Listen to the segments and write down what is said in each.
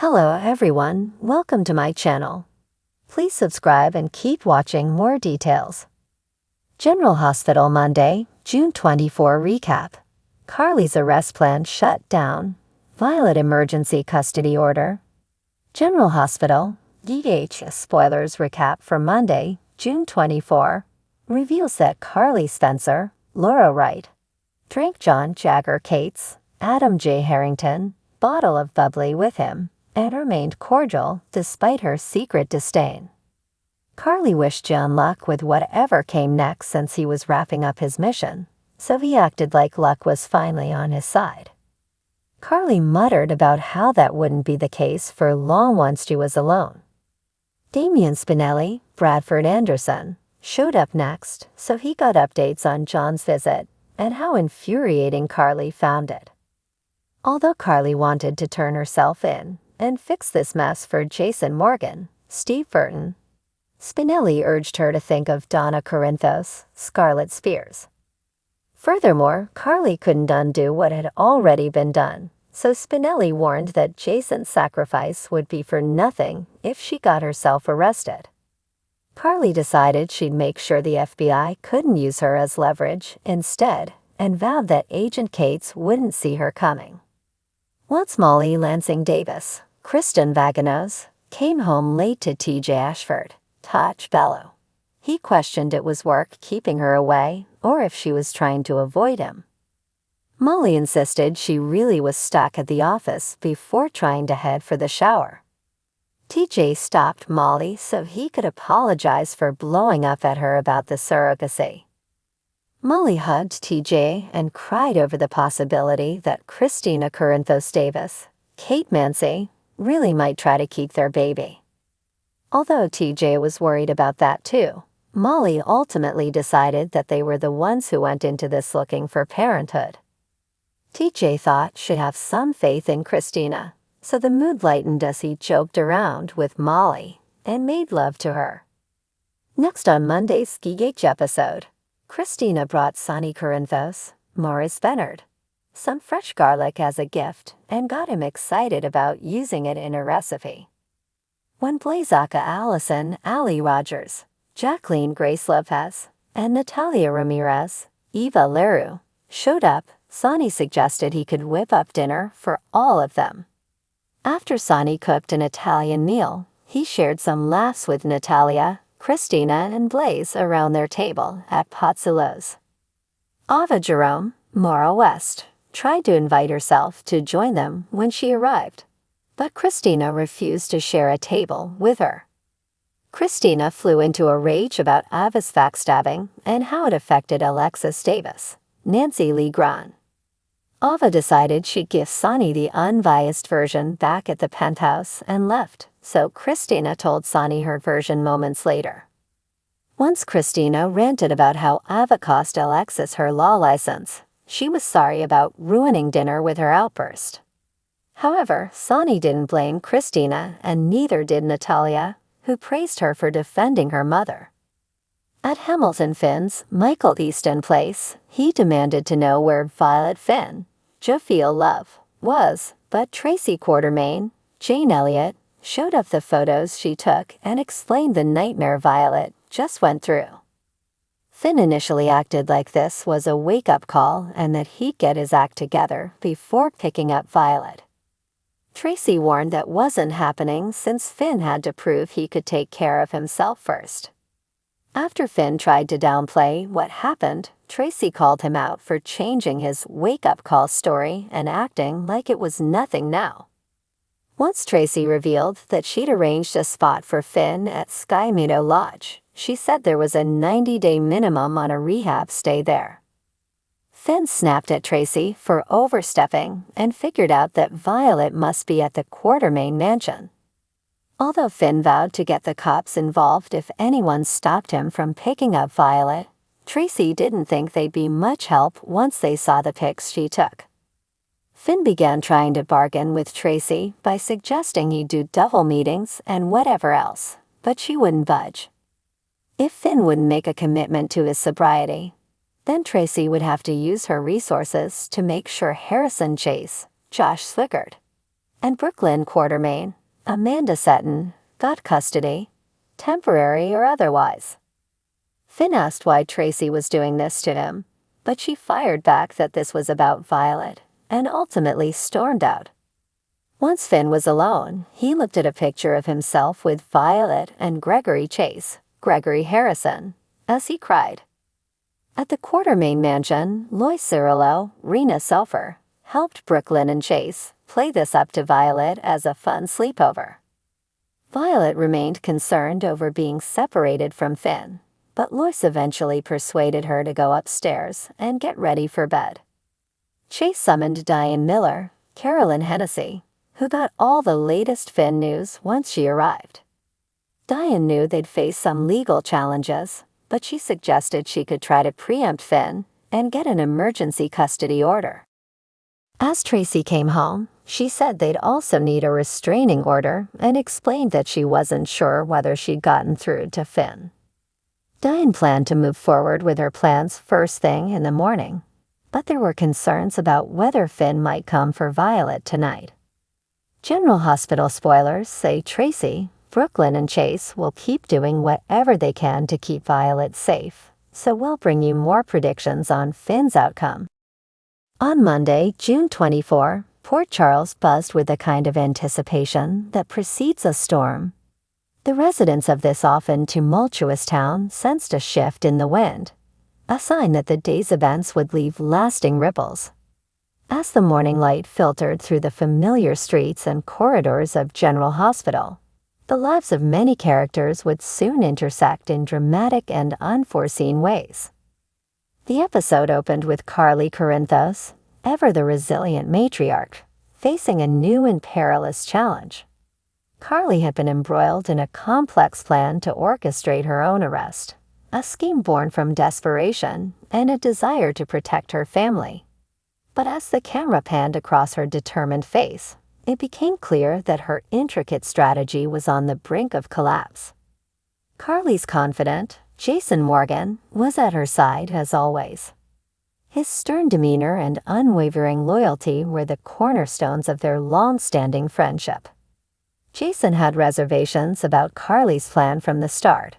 Hello everyone, welcome to my channel. Please subscribe and keep watching more details. General Hospital Monday, June 24 recap. Carly's arrest plan shut down. Violet emergency custody order. General Hospital, DH spoilers recap for Monday, June 24. Reveals that Carly Spencer, Laura Wright, drank John Jagger Cates, Adam J. Harrington, bottle of bubbly with him, and remained cordial despite her secret disdain. Carly wished John luck with whatever came next since he was wrapping up his mission, so he acted like luck was finally on his side. Carly muttered about how that wouldn't be the case for long once she was alone. Damian Spinelli, Bradford Anderson, showed up next, so he got updates on John's visit and how infuriating Carly found it. Although Carly wanted to turn herself in and fix this mess for Jason Morgan, Steve Burton, Spinelli urged her to think of Donna Corinthos, Scarlet Spears. Furthermore, Carly couldn't undo what had already been done, so Spinelli warned that Jason's sacrifice would be for nothing if she got herself arrested. Carly decided she'd make sure the FBI couldn't use her as leverage instead, and vowed that Agent Cates wouldn't see her coming. Once Molly Lansing Davis, Kristen Vaganos, came home late to TJ Ashford, Touch Bello. He questioned it was work keeping her away or if she was trying to avoid him. Molly insisted she really was stuck at the office before trying to head for the shower. TJ stopped Molly so he could apologize for blowing up at her about the surrogacy. Molly hugged TJ and cried over the possibility that Christina Corinthos Davis, Kate Mansi, really might try to keep their baby. Although TJ was worried about that too, Molly ultimately decided that they were the ones who went into this looking for parenthood. TJ thought she'd have some faith in Christina, so the mood lightened as he joked around with Molly and made love to her. Next on Monday's Gigage episode, Christina brought Sonny Corinthos, Maurice Bennard, some fresh garlic as a gift and got him excited about using it in a recipe. When Blazaka Allison, Ali Rogers, Jacqueline Grace Lopez, and Natalia Ramirez, Eva Leroux, showed up, Sonny suggested he could whip up dinner for all of them. After Sonny cooked an Italian meal, he shared some laughs with Natalia, Christina, and Blaze around their table at Pozzulo's. Ava Jerome, Maura West, tried to invite herself to join them when she arrived, but Christina refused to share a table with her. Christina flew into a rage about Ava's backstabbing and how it affected Alexis Davis, Nancy Lee Grahn. Ava decided she'd give Sonny the unbiased version back at the penthouse and left, so Christina told Sonny her version moments later. Once Christina ranted about how Ava cost Alexis her law license, she was sorry about ruining dinner with her outburst. However, Sonny didn't blame Christina, and neither did Natalia, who praised her for defending her mother. At Hamilton Finn's Michael Easton place, he demanded to know where Violet Finn, Jofeel Love, was, but Tracy Quartermaine, Jane Elliott, showed up the photos she took and explained the nightmare Violet just went through. Finn initially acted like this was a wake-up call and that he'd get his act together before picking up Violet. Tracy warned that wasn't happening since Finn had to prove he could take care of himself first. After Finn tried to downplay what happened, Tracy called him out for changing his wake-up call story and acting like it was nothing now. Once Tracy revealed that she'd arranged a spot for Finn at Sky Meadow Lodge, she said there was a 90-day minimum on a rehab stay there. Finn snapped at Tracy for overstepping and figured out that Violet must be at the Quartermaine mansion. Although Finn vowed to get the cops involved if anyone stopped him from picking up Violet, Tracy didn't think they'd be much help once they saw the pics she took. Finn began trying to bargain with Tracy by suggesting he'd do double meetings and whatever else, but she wouldn't budge. If Finn wouldn't make a commitment to his sobriety, then Tracy would have to use her resources to make sure Harrison Chase, Josh Swickard, and Brooklyn Quartermain, Amanda Setton, got custody, temporary or otherwise. Finn asked why Tracy was doing this to him, but she fired back that this was about Violet, and ultimately stormed out. Once Finn was alone, he looked at a picture of himself with Violet and Gregory Chase, Gregory Harrison, as he cried. At the Quartermain mansion, Lois Cirillo, Rena Selfer, helped Brooklyn and Chase play this up to Violet as a fun sleepover. Violet remained concerned over being separated from Finn, but Lois eventually persuaded her to go upstairs and get ready for bed. Chase summoned Diane Miller, Carolyn Hennessy, who got all the latest Finn news once she arrived. Diane knew they'd face some legal challenges, but she suggested she could try to preempt Finn and get an emergency custody order. As Tracy came home, she said they'd also need a restraining order and explained that she wasn't sure whether she'd gotten through to Finn. Diane planned to move forward with her plans first thing in the morning, but there were concerns about whether Finn might come for Violet tonight. General Hospital spoilers say Tracy, Brooklyn, and Chase will keep doing whatever they can to keep Violet safe, so we'll bring you more predictions on Finn's outcome. On Monday, June 24, Port Charles buzzed with the kind of anticipation that precedes a storm. The residents of this often tumultuous town sensed a shift in the wind, a sign that the day's events would leave lasting ripples. As the morning light filtered through the familiar streets and corridors of General Hospital, the lives of many characters would soon intersect in dramatic and unforeseen ways. The episode opened with Carly Corinthos, ever the resilient matriarch, facing a new and perilous challenge. Carly had been embroiled in a complex plan to orchestrate her own arrest, a scheme born from desperation and a desire to protect her family. But as the camera panned across her determined face, it became clear that her intricate strategy was on the brink of collapse. Carly's confidant, Jason Morgan, was at her side as always. His stern demeanor and unwavering loyalty were the cornerstones of their long-standing friendship. Jason had reservations about Carly's plan from the start,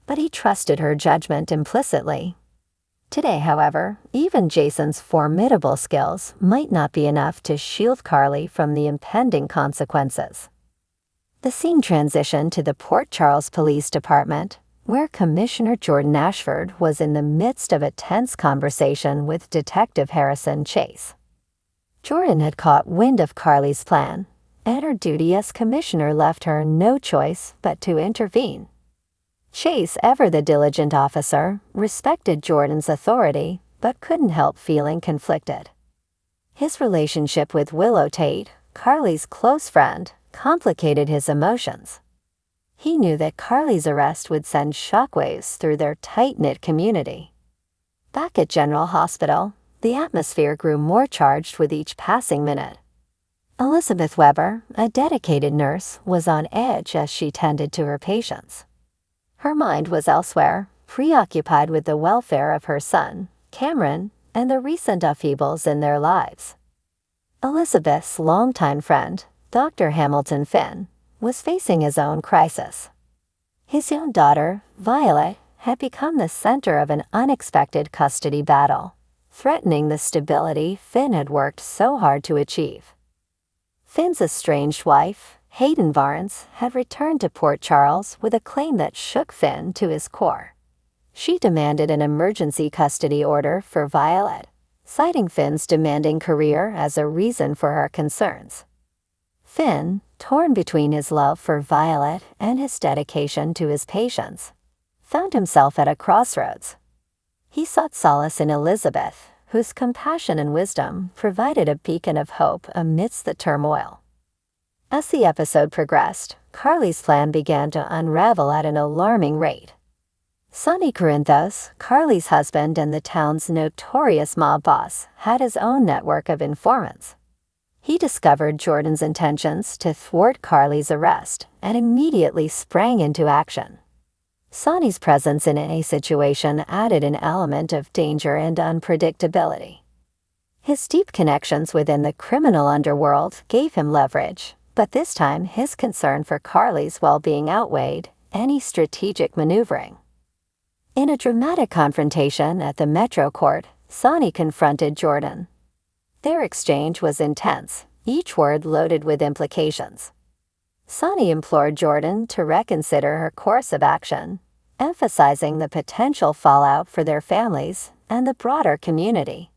but he trusted her judgment implicitly. Today, however, even Jason's formidable skills might not be enough to shield Carly from the impending consequences. The scene transitioned to the Port Charles Police Department, where Commissioner Jordan Ashford was in the midst of a tense conversation with Detective Harrison Chase. Jordan had caught wind of Carly's plan, and her duty as commissioner left her no choice but to intervene. Chase, ever the diligent officer, respected Jordan's authority, but couldn't help feeling conflicted. His relationship with Willow Tate, Carly's close friend, complicated his emotions. He knew that Carly's arrest would send shockwaves through their tight-knit community. Back at General Hospital, the atmosphere grew more charged with each passing minute. Elizabeth Weber, a dedicated nurse, was on edge as she tended to her patients. Her mind was elsewhere, preoccupied with the welfare of her son, Cameron, and the recent upheavals in their lives. Elizabeth's longtime friend, Dr. Hamilton Finn, was facing his own crisis. His young daughter, Violet, had become the center of an unexpected custody battle, threatening the stability Finn had worked so hard to achieve. Finn's estranged wife, Hayden Barnes, had returned to Port Charles with a claim that shook Finn to his core. She demanded an emergency custody order for Violet, citing Finn's demanding career as a reason for her concerns. Finn, torn between his love for Violet and his dedication to his patients, found himself at a crossroads. He sought solace in Elizabeth, whose compassion and wisdom provided a beacon of hope amidst the turmoil. As the episode progressed, Carly's plan began to unravel at an alarming rate. Sonny Corinthos, Carly's husband and the town's notorious mob boss, had his own network of informants. He discovered Jordan's intentions to thwart Carly's arrest and immediately sprang into action. Sonny's presence in a situation added an element of danger and unpredictability. His deep connections within the criminal underworld gave him leverage, But this time, his concern for Carly's well-being outweighed any strategic maneuvering. In a dramatic confrontation at the Metro Court, Sonny confronted Jordan. Their exchange was intense, each word loaded with implications. Sonny implored Jordan to reconsider her course of action, emphasizing the potential fallout for their families and the broader community.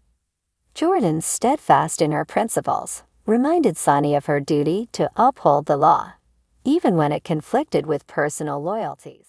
Jordan, steadfast in her principles, reminded Sonny of her duty to uphold the law, even when it conflicted with personal loyalties.